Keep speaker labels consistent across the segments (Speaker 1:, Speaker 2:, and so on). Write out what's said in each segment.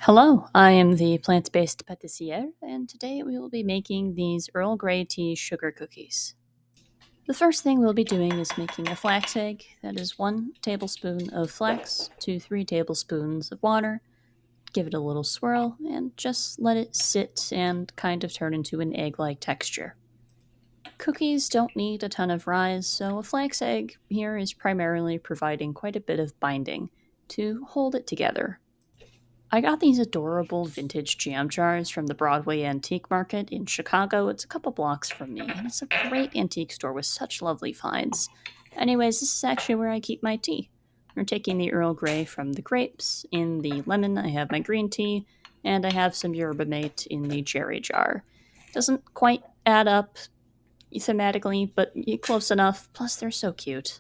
Speaker 1: Hello, I am the plant based pâtissier, and today we will be making these Earl Grey tea sugar cookies. The first thing we'll be doing is making a flax egg. That is 1 tablespoon of flax to 3 tablespoons of water. Give it a little swirl and just let it sit and kind of turn into an egg like texture. Cookies don't need a ton of rise, so a flax egg here is primarily providing quite a bit of binding to hold it together. I got these adorable vintage jam jars from the Broadway Antique Market in Chicago. It's a couple blocks from me, and it's a great antique store with such lovely finds. Anyways, this is actually where I keep my tea. We're taking the Earl Grey from the grapes. In the lemon, I have my green tea, and I have some yerba mate in the cherry jar. Doesn't quite add up thematically, but close enough. Plus, they're so cute.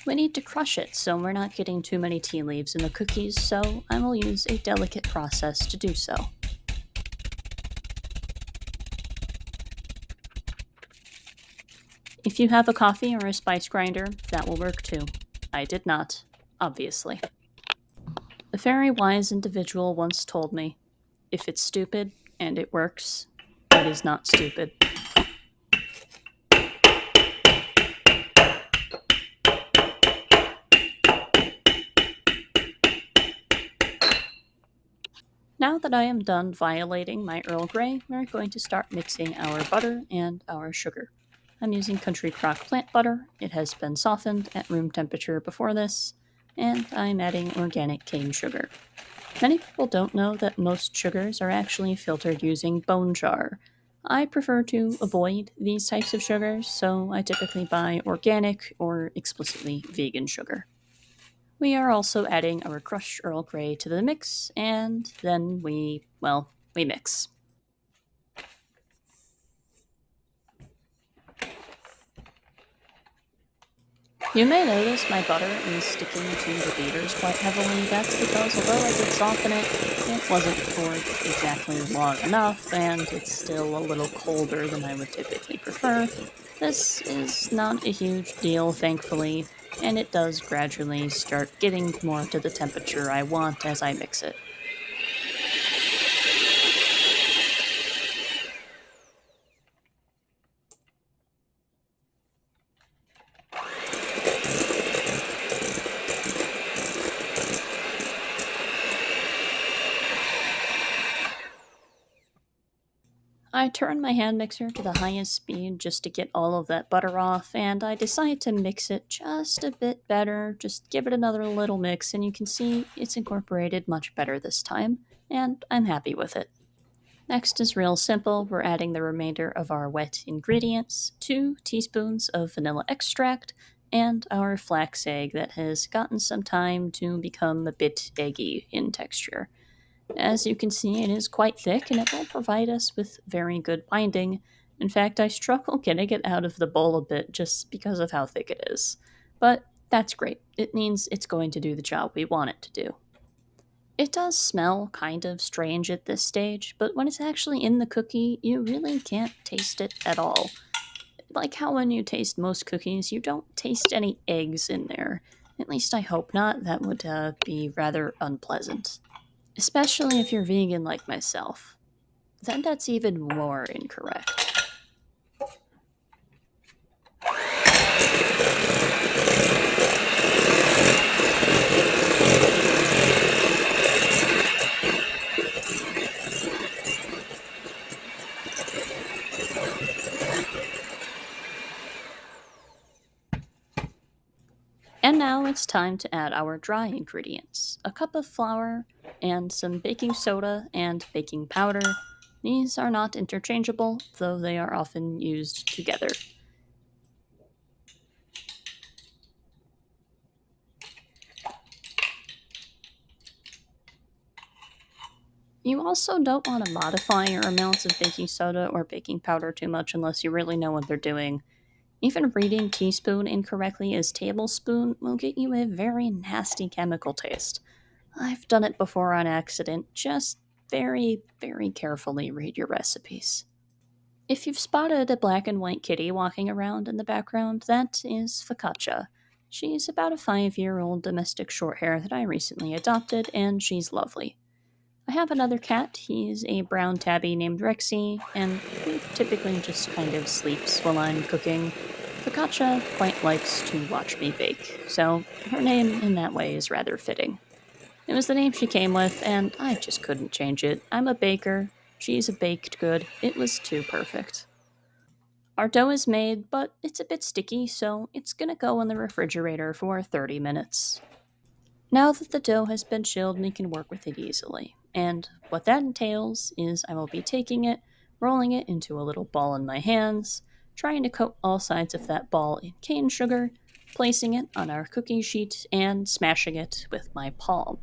Speaker 1: We need to crush it so we're not getting too many tea leaves in the cookies, so I will use a delicate process to do so. If you have a coffee or a spice grinder, that will work too. I did not, obviously. A very wise individual once told me, if it's stupid and it works, it is not stupid. Now that I am done violating my Earl Grey, we're going to start mixing our butter and our sugar. I'm using Country Crock plant butter. It has been softened at room temperature before this, and I'm adding organic cane sugar. Many people don't know that most sugars are actually filtered using bone jar. I prefer to avoid these types of sugars, so I typically buy organic or explicitly vegan sugar. We are also adding our crushed Earl Grey to the mix, and then we mix. You may notice my butter is sticking to the beaters quite heavily. That's because although I did soften it, it wasn't for exactly long enough, and it's still a little colder than I would typically prefer. This is not a huge deal, thankfully, and it does gradually start getting more to the temperature I want as I mix it. I turn my hand mixer to the highest speed just to get all of that butter off, and I decide to mix it just a bit better. Just give it another little mix, and you can see it's incorporated much better this time, and I'm happy with it. Next is real simple. We're adding the remainder of our wet ingredients, 2 teaspoons of vanilla extract, and our flax egg that has gotten some time to become a bit eggy in texture. As you can see, it is quite thick and it will provide us with very good binding. In fact, I struggle getting it out of the bowl a bit just because of how thick it is. But that's great. It means it's going to do the job we want it to do. It does smell kind of strange at this stage, but when it's actually in the cookie, you really can't taste it at all. Like how when you taste most cookies, you don't taste any eggs in there. At least I hope not. That would be rather unpleasant. Especially if you're vegan like myself. Then that's even more incorrect. And now it's time to add our dry ingredients: a cup of flour, and some baking soda and baking powder. These are not interchangeable, though they are often used together. You also don't want to modify your amounts of baking soda or baking powder too much unless you really know what they're doing. Even reading teaspoon incorrectly as tablespoon will get you a very nasty chemical taste. I've done it before on accident. Just very, very carefully read your recipes. If you've spotted a black and white kitty walking around in the background, that is Focaccia. She's about a 5-year-old domestic shorthair that I recently adopted, and she's lovely. I have another cat. He's a brown tabby named Rexy, and he typically just kind of sleeps while I'm cooking. Focaccia quite likes to watch me bake, so her name in that way is rather fitting. It was the name she came with, and I just couldn't change it. I'm a baker, she's a baked good. It was too perfect. Our dough is made, but it's a bit sticky, so it's gonna go in the refrigerator for 30 minutes. Now that the dough has been chilled, we can work with it easily. And what that entails is I will be taking it, rolling it into a little ball in my hands, trying to coat all sides of that ball in cane sugar, placing it on our cookie sheet, and smashing it with my palm.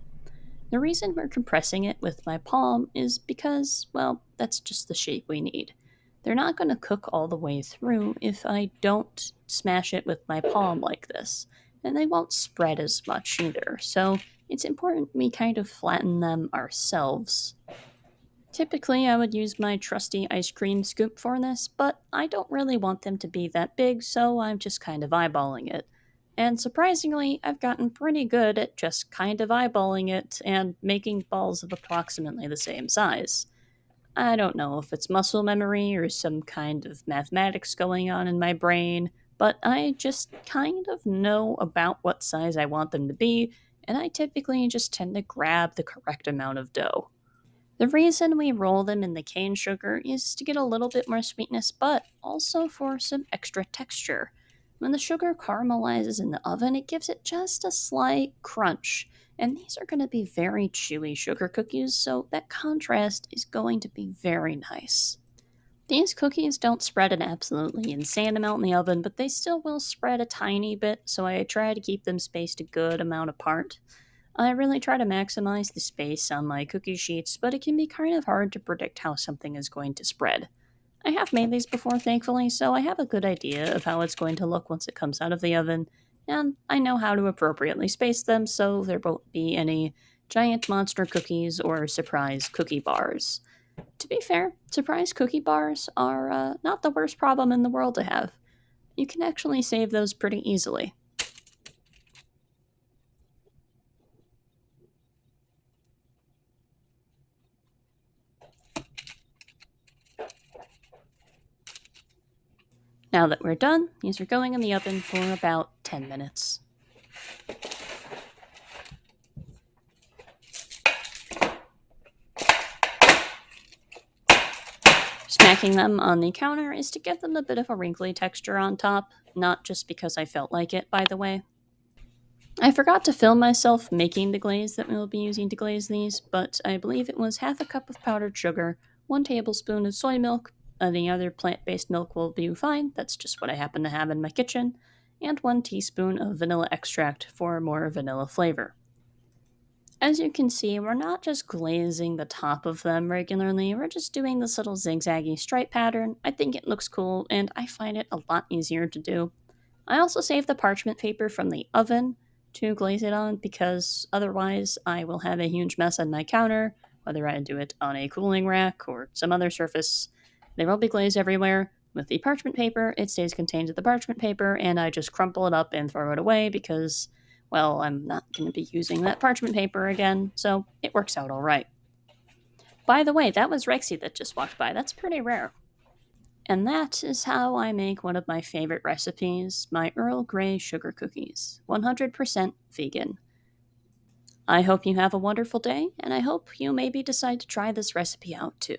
Speaker 1: The reason we're compressing it with my palm is because, well, that's just the shape we need. They're not going to cook all the way through if I don't smash it with my palm like this, and they won't spread as much either, so it's important we kind of flatten them ourselves. Typically, I would use my trusty ice cream scoop for this, but I don't really want them to be that big, so I'm just kind of eyeballing it. And surprisingly, I've gotten pretty good at just kind of eyeballing it and making balls of approximately the same size. I don't know if it's muscle memory or some kind of mathematics going on in my brain, but I just kind of know about what size I want them to be, and I typically just tend to grab the correct amount of dough. The reason we roll them in the cane sugar is to get a little bit more sweetness, but also for some extra texture. When the sugar caramelizes in the oven, it gives it just a slight crunch. And these are going to be very chewy sugar cookies, so that contrast is going to be very nice. These cookies don't spread an absolutely insane amount in the oven, but they still will spread a tiny bit, so I try to keep them spaced a good amount apart. I really try to maximize the space on my cookie sheets, but it can be kind of hard to predict how something is going to spread. I have made these before, thankfully, so I have a good idea of how it's going to look once it comes out of the oven, and I know how to appropriately space them so there won't be any giant monster cookies or surprise cookie bars. To be fair, surprise cookie bars are not the worst problem in the world to have. You can actually save those pretty easily. Now that we're done, these are going in the oven for about 10 minutes. Smacking them on the counter is to give them a bit of a wrinkly texture on top, not just because I felt like it, by the way. I forgot to film myself making the glaze that we will be using to glaze these, but I believe it was half a cup of powdered sugar, 1 tablespoon of soy milk, any other plant based milk will be fine, that's just what I happen to have in my kitchen, and 1 teaspoon of vanilla extract for more vanilla flavor. As you can see, we're not just glazing the top of them regularly, we're just doing this little zigzaggy stripe pattern. I think it looks cool, and I find it a lot easier to do. I also save the parchment paper from the oven to glaze it on because otherwise I will have a huge mess on my counter, whether I do it on a cooling rack or some other surface. There will be glaze everywhere. With the parchment paper, it stays contained in the parchment paper, and I just crumple it up and throw it away because, well, I'm not going to be using that parchment paper again, so it works out all right. By the way, that was Rexy that just walked by. That's pretty rare. And that is how I make one of my favorite recipes, my Earl Grey sugar cookies, 100% vegan. I hope you have a wonderful day, and I hope you maybe decide to try this recipe out too.